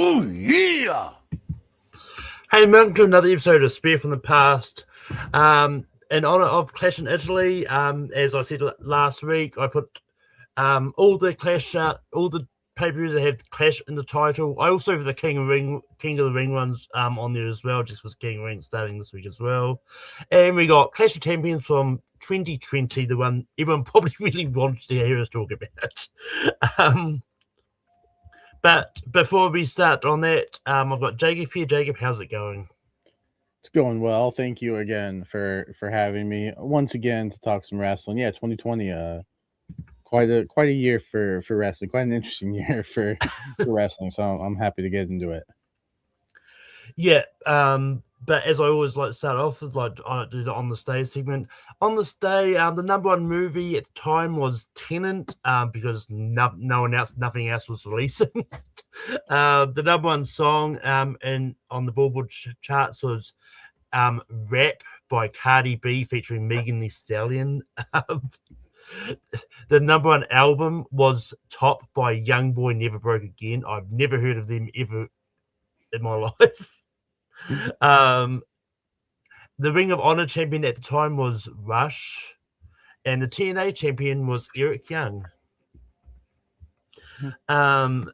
Oh, yeah! Hey, welcome to another episode of Spear from the Past. In honor of Clash in Italy, as I said last week, I put all the Clash, all the pay-per-views that have Clash in the title. I also have the King of the Ring ones on there as well, just because King of the Ring starting this week as well. And we got Clash of Champions from 2020, the one everyone probably really wants to hear us talk about. But before we start on that, I've got Jacob here. Jacob, how's it going? It's going well. Thank you again for having me once again to talk some wrestling. Yeah, 2020, quite a year for wrestling. Quite an interesting year for wrestling. So I'm happy to get into it. Yeah, but as I always like to start off with, like I do the On the Stay segment. On the Stay, the number one movie at the time was Tenet, because no one else, nothing else was releasing. The number one song on the Billboard charts was "Rap" by Cardi B featuring Megan Thee Stallion. The number one album was "Top" by Youngboy Never Broke Again. I've never heard of them ever in my life. The Ring of Honor champion at the time was Rush, and the TNA champion was Eric Young. But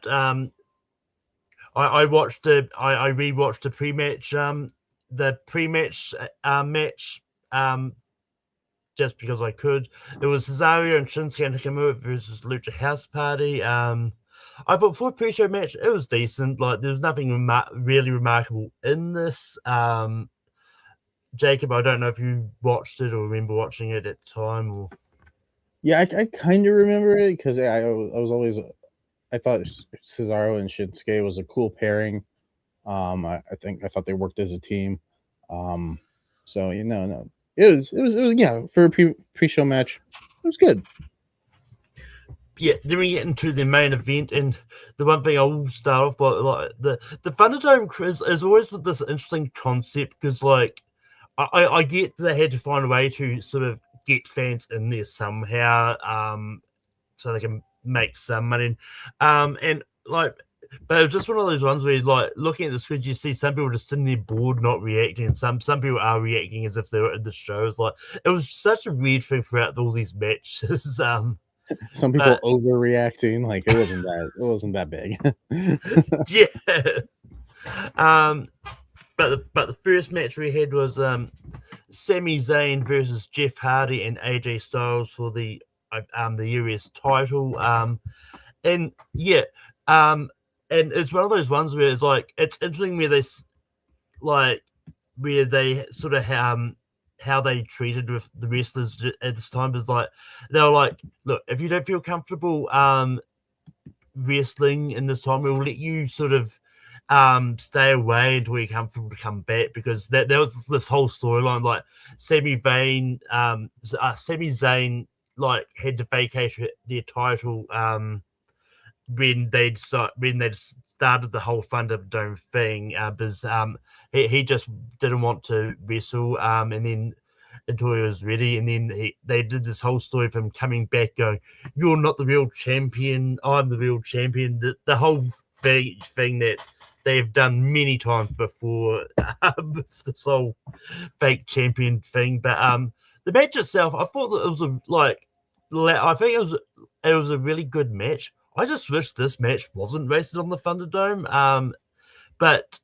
I rewatched the pre-match match just because I could. It was Cesaro and Shinsuke Nakamura versus Lucha House Party. I thought for a pre-show match, it was decent. Like, there was nothing really remarkable in this. Jacob, I don't know if you watched it or remember watching it at the time. Or... Yeah, I kind of remember it because I thought Cesaro and Shinsuke was a cool pairing. I thought they worked as a team. So no, it was yeah, for a pre-show match, it was good. Yeah, then we get into the main event, and the one thing I will start off by, like, the Thunderdome is always with this interesting concept, because like I get they had to find a way to sort of get fans in there somehow, so they can make some money, and like. But it was just one of those ones where, like, looking at the screen, you see some people just sitting there bored, not reacting, and some people are reacting as if they were in the show. It's like, it was such a weird thing throughout all these matches. Some people overreacting, like it wasn't that big. Yeah. But the first match we had was Sami Zayn versus Jeff Hardy and AJ Styles for the US title. And yeah, and it's one of those ones where it's like, it's interesting where they sort of how they treated with the wrestlers at this time. Is like, they were like, look, if you don't feel comfortable wrestling in this time, we'll let you sort of stay away until you're comfortable to come back, because there was this whole storyline, like Sami Zayn like had to vacate their title when they started the whole Thunderdome thing, because he just didn't want to wrestle, and then until he was ready, and then they did this whole story of him coming back going, "You're not the real champion, I'm the real champion." The whole thing that they've done many times before, this whole fake champion thing. But the match itself, I thought that it was I think it was a really good match. I just wish this match wasn't wasted on the Thunderdome. But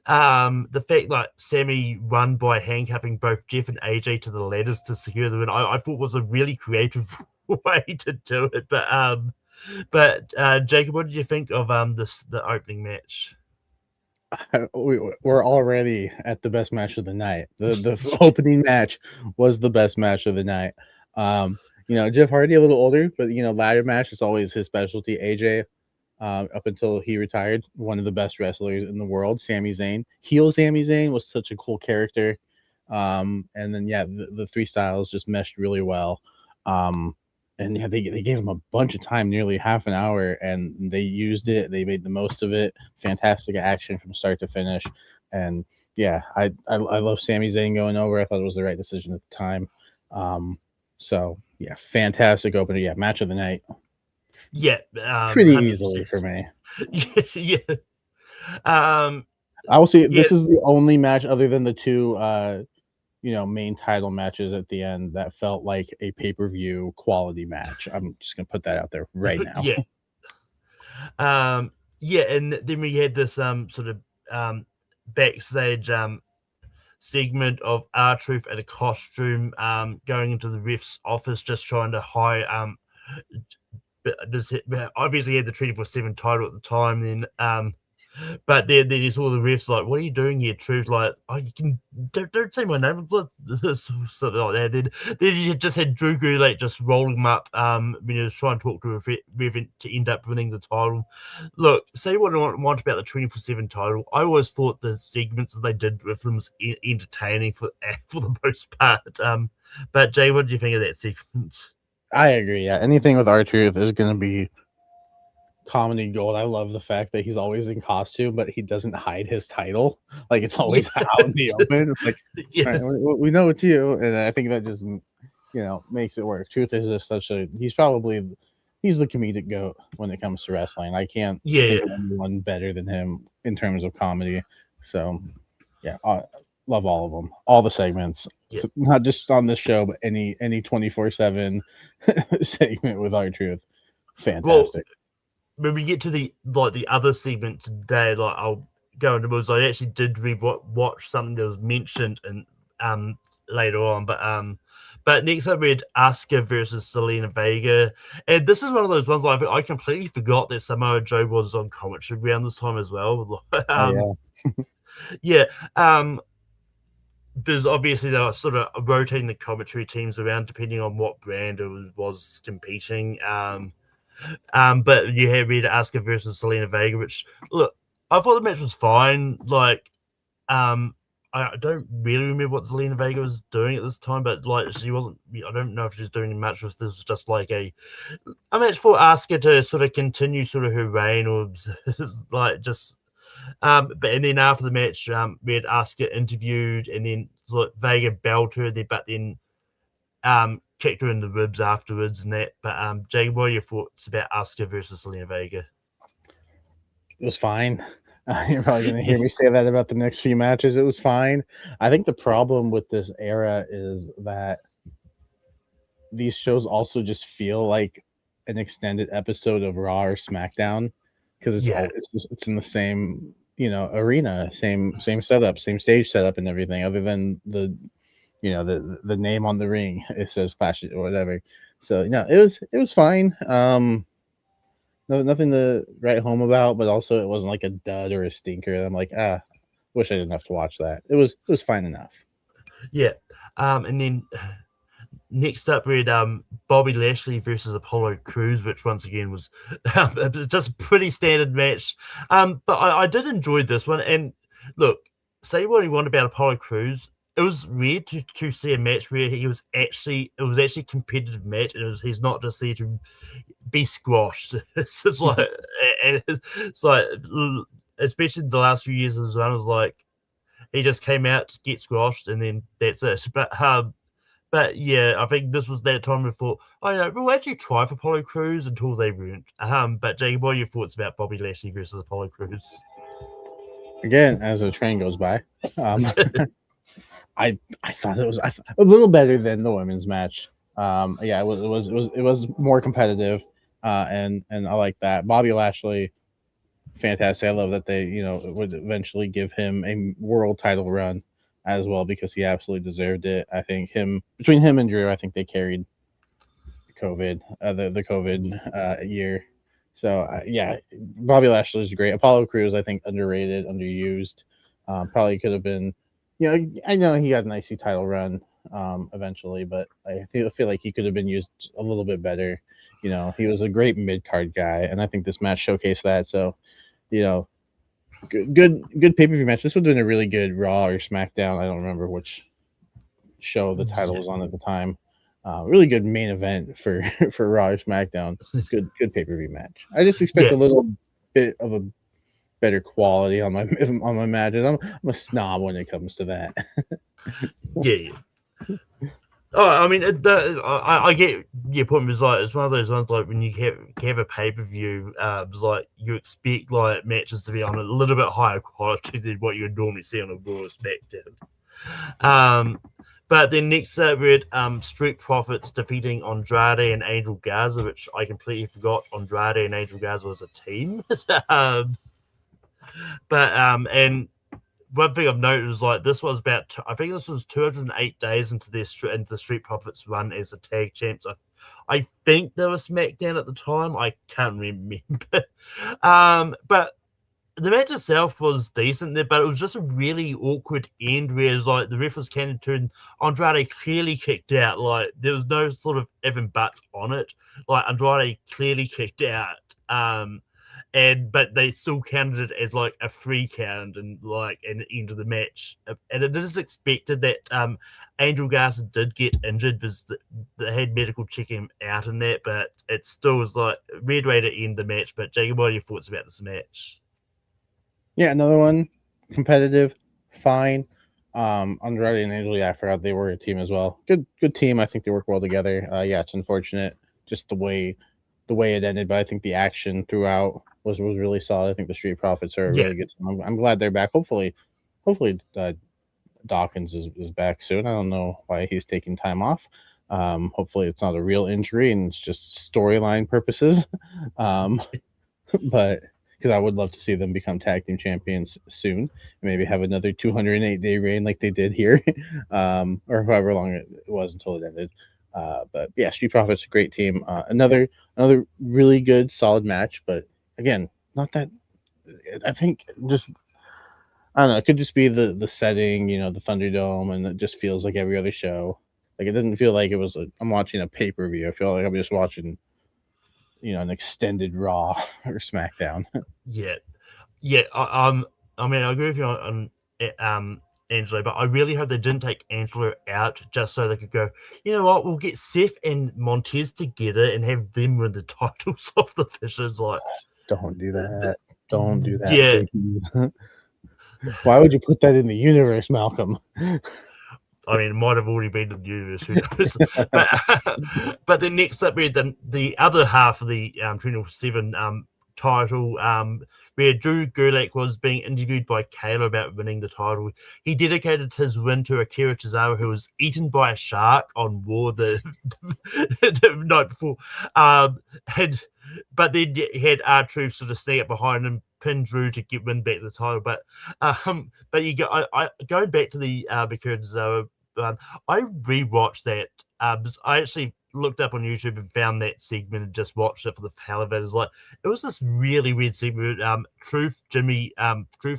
the fact that Sami won by handcuffing both Jeff and AJ to the ladders to secure the win, I thought was a really creative way to do it. But Jacob, what did you think of the opening match? We're already at the best match of the night. The opening match was the best match of the night. Jeff Hardy a little older, but ladder match is always his specialty. AJ, up until he retired, one of the best wrestlers in the world. Sami Zayn, heel Sami Zayn was such a cool character. And then the three styles just meshed really well. And yeah, they gave him a bunch of time, nearly half an hour, and they used it. They made the most of it. Fantastic action from start to finish. And yeah, I love Sami Zayn going over. I thought it was the right decision at the time. So yeah, fantastic opener. Yeah, match of the night. Yeah, pretty 100%. easily for me. Yeah. Um, I will say yeah, this is the only match other than the two main title matches at the end that felt like a pay-per-view quality match. I'm just gonna put that out there right now. yeah. Yeah, and then we had this sort of backstage segment of R-Truth in a costume going into the ref's office, just trying to hide obviously he had the 24/7 title at the time. Then but then you saw the refs like, "What are you doing here, Truth?" Like, "Oh, you can don't say my name," something like that. Then you just had Drew Gulak just rolling him up when he was trying to talk to a ref to end up winning the title. Look, say what you want about the 24/7 title. I always thought the segments that they did with them was entertaining for the most part. But Jay, what did you think of that segment? I agree. Yeah, anything with R-Truth is gonna be comedy gold. I love the fact that he's always in costume, but he doesn't hide his title. Like it's always Yeah. out in the open. It's like, Yeah. we know it's you, and I think that just makes it work. Truth is just he's the comedic goat when it comes to wrestling. I can't Yeah. think of anyone better than him in terms of comedy. So yeah, I love all of them, all the segments. Yeah. So not just on this show, but any 24/7 segment with R-Truth. Fantastic. Well, when we get to the other segment today, like I'll go into was I actually did watch something that was mentioned and later on, but next up we had Asuka versus Selena Vega, and this is one of those ones I completely forgot that Samoa Joe was on commentary around this time as well. Oh, Yeah, because obviously they were sort of rotating the commentary teams around depending on what brand it was competing. But you had me to Asuka versus Selena Vega, which look, I thought the match was fine. Like, I don't really remember what Selena Vega was doing at this time, but like she wasn't. I don't know if she was doing a match. This was just like a match for Asuka to sort of continue sort of her reign, or like just. But and then after the match, we had Asuka interviewed, and then Vega belted her, but then kicked her in the ribs afterwards and that. But Jay, what are your thoughts about Asuka versus Selena Vega? it was fine. You're probably going to hear me say that about the next few matches. It was fine. I think the problem with this era is that these shows also just feel like an extended episode of Raw or SmackDown because it's in the same arena, same setup, same stage setup, and everything. Other than the name on the ring, it says Clash or whatever. So it was fine. Nothing to write home about, but also it wasn't like a dud or a stinker. I'm like, wish I didn't have to watch that. It was fine enough. Yeah. And then next up we had Bobby Lashley versus Apollo Crews, which once again was just a pretty standard match. But I did enjoy this one. And look, say what you want about Apollo Crews. It was weird to see a match where it was actually a competitive match, and he's not just there to be squashed. It's like especially the last few years as well. It was like he just came out to get squashed, and then that's it. But yeah, I think this was that time we thought, oh, we'll actually try for Apollo Crews until they weren't. But Jacob, what are your thoughts about Bobby Lashley versus Apollo Crews? Again, as the train goes by, I thought it was a little better than the women's match. Yeah, it was more competitive, and I like that. Bobby Lashley, fantastic. I love that they would eventually give him a world title run as well because he absolutely deserved it. I think between him and Drew, I think they carried COVID, the COVID year. So yeah, Bobby Lashley is great. Apollo Crews, I think, underrated, underused. Probably could have been. I know he got an IC title run eventually, but I feel like he could have been used a little bit better. He was a great mid card guy, and I think this match showcased that. So, good pay per view match. This would have been a really good Raw or SmackDown. I don't remember which show the title was on at the time. Really good main event for Raw or SmackDown. Good pay per view match. I just expect a little bit of a better quality on my matches. I'm a snob when it comes to that. Yeah. Oh, I mean, I get your point. Is like it's one of those ones like when you have a pay per view, it's like you expect like matches to be on a little bit higher quality than what you would normally see on a Raw or SmackDown. But then next we had Street Profits defeating Andrade and Angel Garza, which I completely forgot Andrade and Angel Garza was a team. And one thing I've noted is like this was about I think this was 208 days into the Street Profits run as a tag champs. I think there was SmackDown at the time. I can't remember. But the match itself was decent there, but it was just a really awkward end where it's like the ref was counted to and Andrade clearly kicked out. Like there was no sort of even buts on it. Like Andrade clearly kicked out. But they still counted it as like a free count and like an end of the match. And it is expected that Angel Garza did get injured because they had medical check him out in that, but it still was like a weird way to end the match. But Jacob, what are your thoughts about this match? Yeah, another one, competitive, fine. Andrade and Angel, I forgot they were a team as well. Good team. I think they work well together. Yeah, it's unfortunate just the way it ended, but I think the action throughout was really solid. I think the Street Profits are a really good team. I'm glad they're back. Hopefully, Dawkins is back soon. I don't know why he's taking time off. Hopefully, it's not a real injury and it's just storyline purposes. But because I would love to see them become tag team champions soon, maybe have another 208-day reign like they did here, or however long it was until it ended. But yeah, Street Profits, great team. Another really good, solid match, but again, not that. I think just I don't know. It could just be the setting, the Thunderdome, and it just feels like every other show. Like it doesn't feel like it was. I'm watching a pay per view. I feel like I'm just watching, an extended Raw or SmackDown. Yeah. I mean, I agree with you on Angelo, but I really hope they didn't take Angelo out just so they could go, you know what, we'll get Seth and Montez together and have them win the titles off the Fishers. Like, don't do that. Don't do that. Yeah. Please. Why would you put that in the universe, Malcolm? I mean, it might have already been in the universe, who knows? But then next up, we had the other half of the 24/7 title, where Drew Gulak was being interviewed by Kayla about winning the title. He dedicated his win to Akira Tozawa, who was eaten by a shark on War the night before. But then he had R-Truth sort of sneak up behind him, pin Drew to win back the title. But you go, I going back to the Akira Tozawa. I rewatched that. I actually looked up on YouTube and found that segment and just watched it for the hell of it. It was this really weird segment. Truth,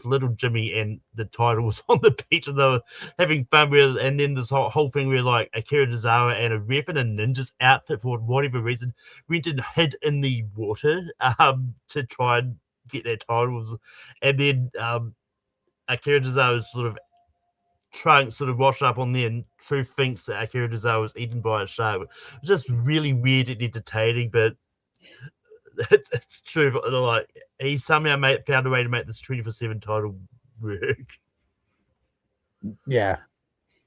Little Jimmy, and the title was on the beach and they were having fun with it. And then this whole thing where like Akira Tozawa and a ref in a ninja's outfit for whatever reason went and hid in the water to try and get their titles. And then Akira Tozawa's sort of trunk sort of washed up on there, and Truth thinks that Akira Tozawa was eaten by a shark. It's just really weird and entertaining, but it's true. Like he somehow found a way to make this 24/7 title work. Yeah,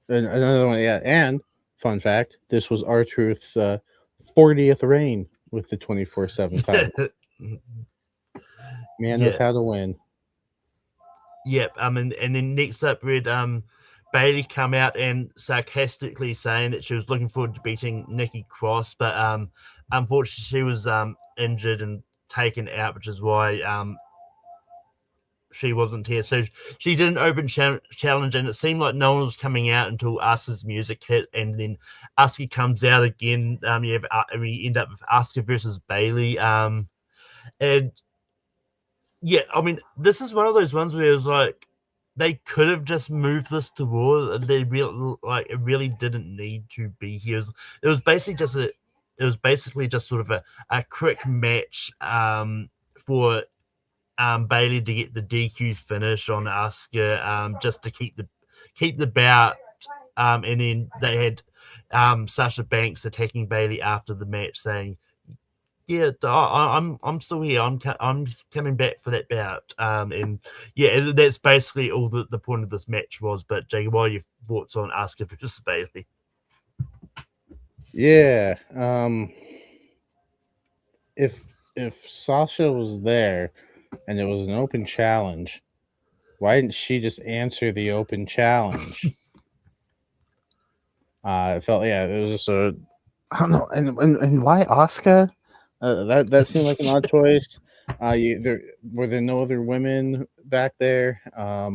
and another one. Yeah, and fun fact: this was R-Truth's 40th reign with the 24/7 title. Man knows how to win. Yep. And then next up we had Bayley come out and sarcastically saying that she was looking forward to beating Nikki Cross, but unfortunately she was injured and taken out, which is why she wasn't here. So she did an open challenge, and it seemed like no one was coming out until Asuka's music hit, and then Asuka comes out again. We end up with Asuka versus Bayley, and yeah, I mean, this is one of those ones where it was like they could have just moved this to Raw. They it really didn't need to be here. It was basically just sort of a quick match for Bayley to get the DQ finish on Asuka, just to keep the bout. And then they had Sasha Banks attacking Bayley after the match, saying, "Yeah, I'm still here. I'm coming back for that bout." And yeah, that's basically all the point of this match was. But Jake, what are your thoughts on Asuka versus Bayley? Yeah. If Sasha was there and it was an open challenge, why didn't she just answer the open challenge? It felt it was just a I don't know, and why Asuka? That seemed like an odd choice. There were there no other women back there. I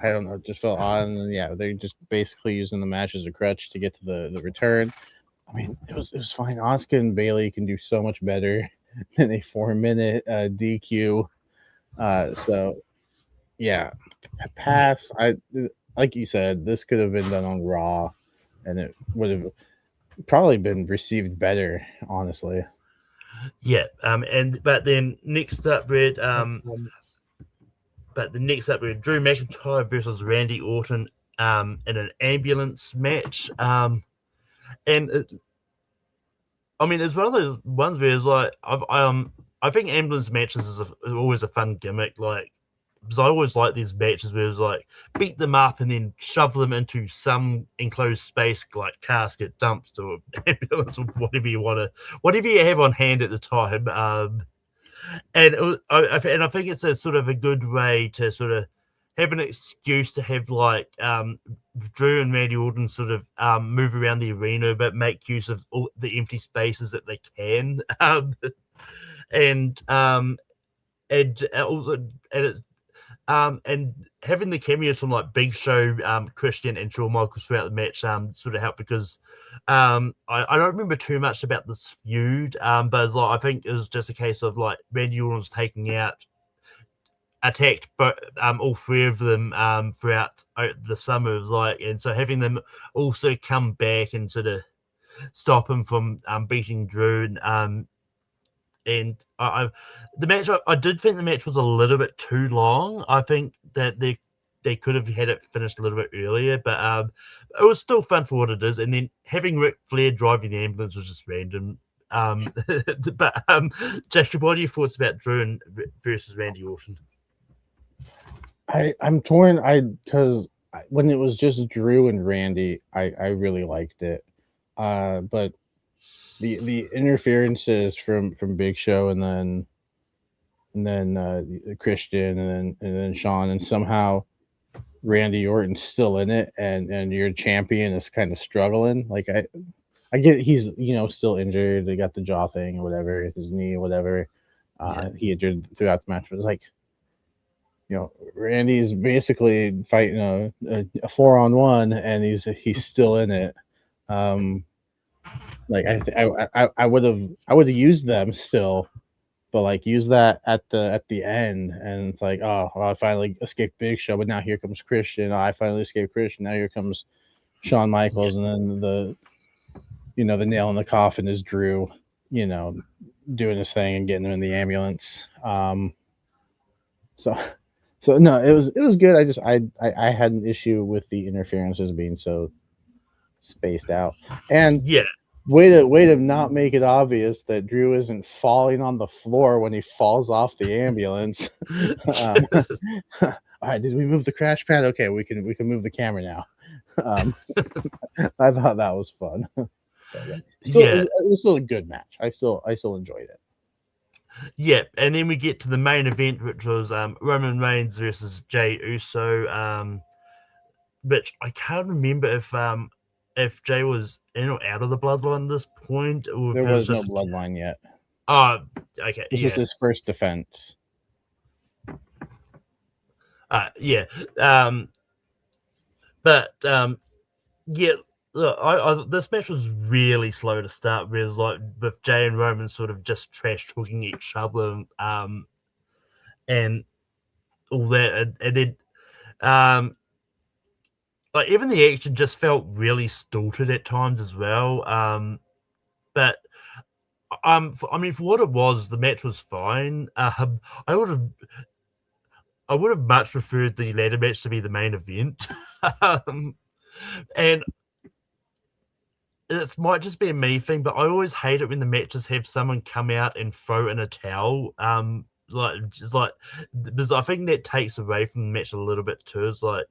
don't know, it just felt odd. And then, they're just basically using the match as a crutch to get to the return. I mean, it was fine. Asuka and Bailey can do so much better than a 4 minute DQ. So yeah, pass. I like you said, this could have been done on Raw, and it would have probably been received better, honestly. Yeah. But then next up, Red. But the next up, we had Drew McIntyre versus Randy Orton in an ambulance match. And I mean, it's one of those ones where it's like, I think ambulance matches is always a fun gimmick. Like, because I always like these matches where it's like beat them up and then shove them into some enclosed space like casket, dumpster, ambulance, or whatever you have on hand at the time. And I think it's a sort of a good way to sort of have an excuse to have like Drew and Randy Orton sort of move around the arena, but make use of all the empty spaces that they can, and also and having the cameos from like Big Show, Christian, and Shawn Michaels throughout the match sort of helped because I don't remember too much about this feud, but it's like I think it was just a case of like Randy Orton's attacked, but all three of them throughout the summer. It was like, and so having them also come back and sort of stop him from beating Drew and the match, I did think the match was a little bit too long. I think that they could have had it finished a little bit earlier, but it was still fun for what it is. And then having Ric Flair driving the ambulance was just random. But Jacob, what are your thoughts about Drew versus Randy Orton? I'm torn. Because when it was just Drew and Randy, I really liked it. But the interferences from Big Show and then Christian and then Shawn, and somehow Randy Orton's still in it, and your champion is kind of struggling. Like I get he's still injured. They got the jaw thing or whatever, his knee, whatever. He injured throughout the match. But it's like, Randy's basically fighting a 4-on-1, and he's still in it. Like I would have used them still, but like use that at the end, and it's like, oh, well, I finally escaped Big Show, but now here comes Christian. Oh, I finally escaped Christian. Now here comes Shawn Michaels, and then the nail in the coffin is Drew, doing his thing and getting him in the ambulance. So no, it was good. I had an issue with the interferences being so spaced out, and way to not make it obvious that Drew isn't falling on the floor when he falls off the ambulance. All right, did we move the crash pad? Okay, we can move the camera now. I thought that was fun. It was still a good match. I still enjoyed it. Yeah, and then we get to the main event, which was Roman Reigns versus Jey Uso. Which I can't remember if Jey was in or out of the bloodline at this point, or there was no bloodline yet. Oh, okay. This was his first defense. Yeah. Look, this match was really slow to start. Where it was like with Jey and Roman sort of just trash talking each other, and all that, and then like even the action just felt really stilted at times as well. But I mean, for what it was, the match was fine. I would have much preferred the ladder match to be the main event. And it might just be a me thing, but I always hate it when the matches have someone come out and throw in a towel. Because I think that takes away from the match a little bit too. It's like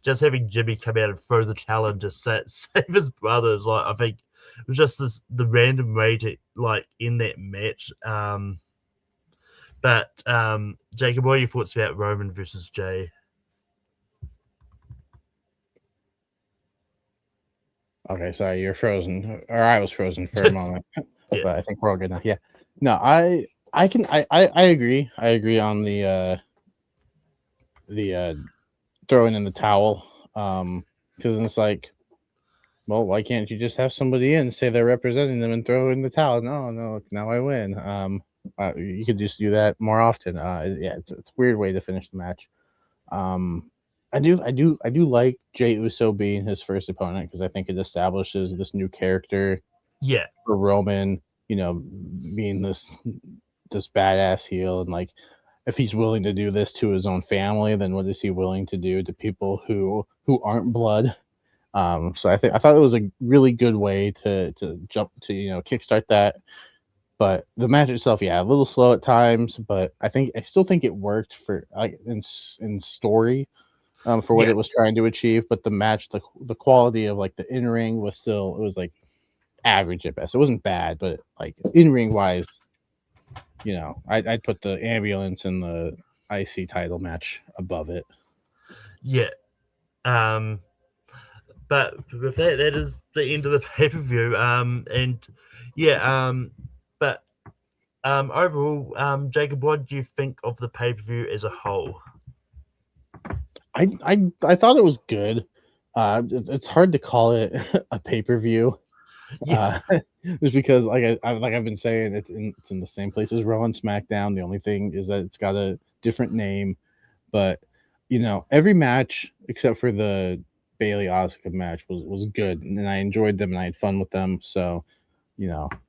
just having Jimmy come out and throw the towel and just save his brothers. Like I think was just the random way to like end that match. But Jacob, what are your thoughts about Roman versus Jay? Okay, sorry, you're frozen, or I was frozen for a moment, Yeah. but I think we're all good now. Yeah, no, I agree. I agree on the throwing in the towel, because it's like, well, why can't you just have somebody in, say they're representing them, and throw in the towel? No, now I win. You could just do that more often. Yeah, it's a weird way to finish the match. I do like Jey Uso being his first opponent because I think it establishes this new character Yeah. for Roman. You know, being this badass heel, and like, if he's willing to do this to his own family, then what is he willing to do to people who aren't blood? So I thought it was a really good way to jump to kickstart that. But the match itself, yeah, a little slow at times, but I still think it worked for like in story, for what Yeah. it was trying to achieve. But the match, the quality of like the in ring was still, it was like average at best. It wasn't bad, but like in ring wise, I'd put the ambulance and the IC title match above it. Yeah. But with that is the end of the pay-per-view. And yeah, but overall, Jacob, what do you think of the pay-per-view as a whole? I thought it was good. It's hard to call it a pay-per-view. Yeah. Just because I've been saying, it's in the same place as Raw and SmackDown. The only thing is that it's got a different name, but every match except for the Bailey Asuka match was good, and I enjoyed them and I had fun with them. So,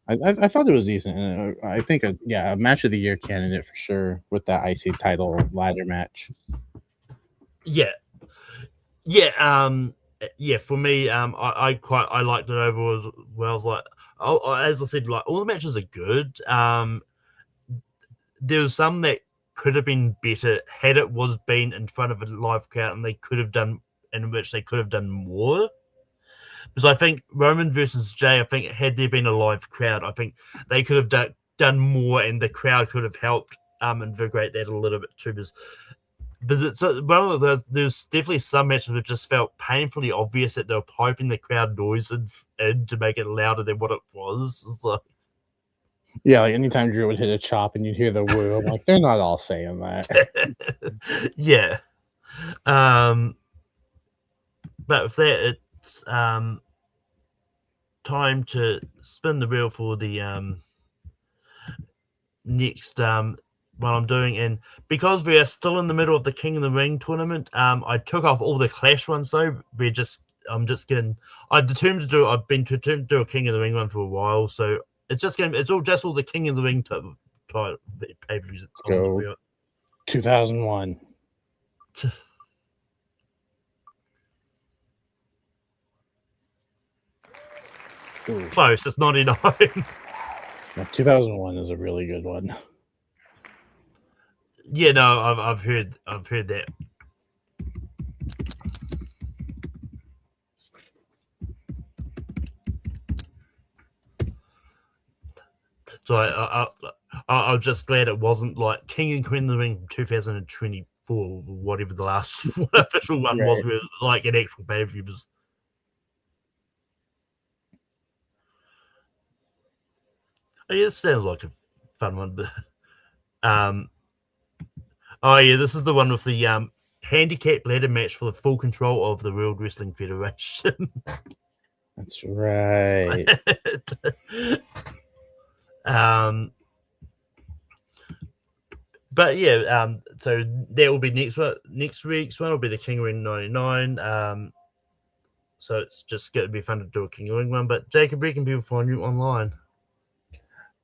I thought it was decent, and I think a match of the year candidate for sure with that IC title ladder match. Yeah. For me, I liked it overall as well. I was like, as I said, like all the matches are good. There was some that could have been better had it was been in front of a live crowd, and they could have done more. Because I think Roman versus Jay, I think had there been a live crowd, I think they could have done more, and the crowd could have helped invigorate that a little bit too. Because it's there's definitely some matches that just felt painfully obvious that they were piping the crowd noise in to make it louder than what it was. So, yeah, like anytime Drew would hit a chop and you'd hear the woo, I'm like, they're not all saying that. Yeah. But with that, it's time to spin the wheel for the next what I'm doing. And because we are still in the middle of the King of the Ring tournament, I took off all the Clash ones, so I've been determined to do a King of the Ring one for a while, so it's all the King of the Ring type pay-per-views. Go 2001. Close. It's 99. 2001 is a really good one. Yeah, no, I've heard that. So I'm just glad it wasn't like King and Queen of the Ring 2024, whatever the last official one was, where like an actual pay-per-view was. Oh, yeah, this sounds like a fun one, but oh yeah, this is the one with the handicap ladder match for the full control of the World Wrestling Federation. That's right. But yeah, so that will be next week's one will be the King of Ring 99. So it's just going to be fun to do a King of Ring one. But Jacob, where can people find you online?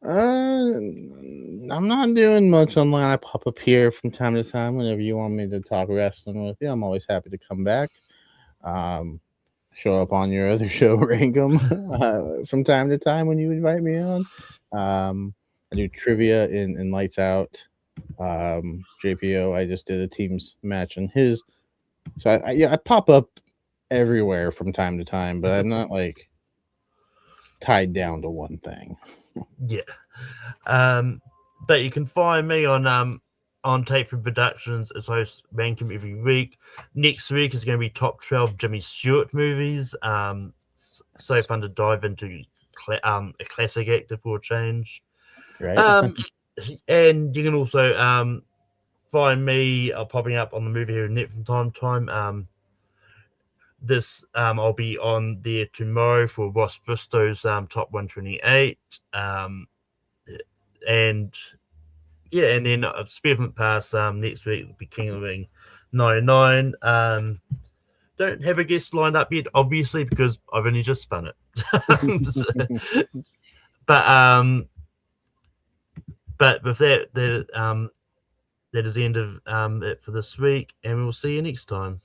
I'm not doing much online. I pop up here from time to time whenever you want me to talk wrestling with you. I'm always happy to come back. Show up on your other show, Rangum, from time to time when you invite me on. I do trivia in Lights Out. JPO, I just did a teams match in his. So I pop up everywhere from time to time, but I'm not like tied down to one thing. Yeah. But you can find me on Take Three Productions as host ranking every week. Next week is going to be top 12 Jimmy Stewart movies. So fun to dive into a classic actor for a change. Right. And you can also find me popping up on the Movie Hero Net from time to time. I'll be on there tomorrow for Ross Bristow's top 128. And yeah, and then Spearmint Pass next week will be King of the Ring 99. Don't have a guest lined up yet, obviously, because I've only just spun it. but with that is the end of it for this week, and we'll see you next time.